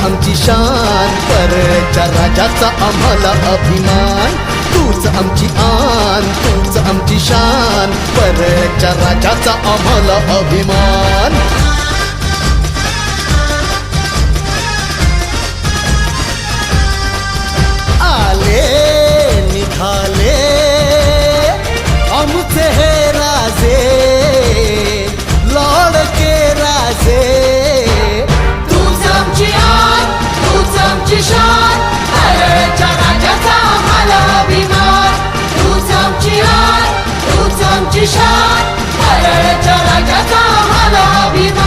आमची शान, परळच्या राजाचा आम्हाला अभिमान. तूच आमची आन, तूच आमची शान, परळच्या राजाचा आम्हाला अभिमान. आले निघाले आमचे हे राजे, लाडके राजे. तूच आमची आन, तूच आमची शान, परळच्या राजाचा आम्हाला अभिमान. तूच आमची आन, तूच आमची शान, परळच्या राजाचा आम्हाला अभिमान.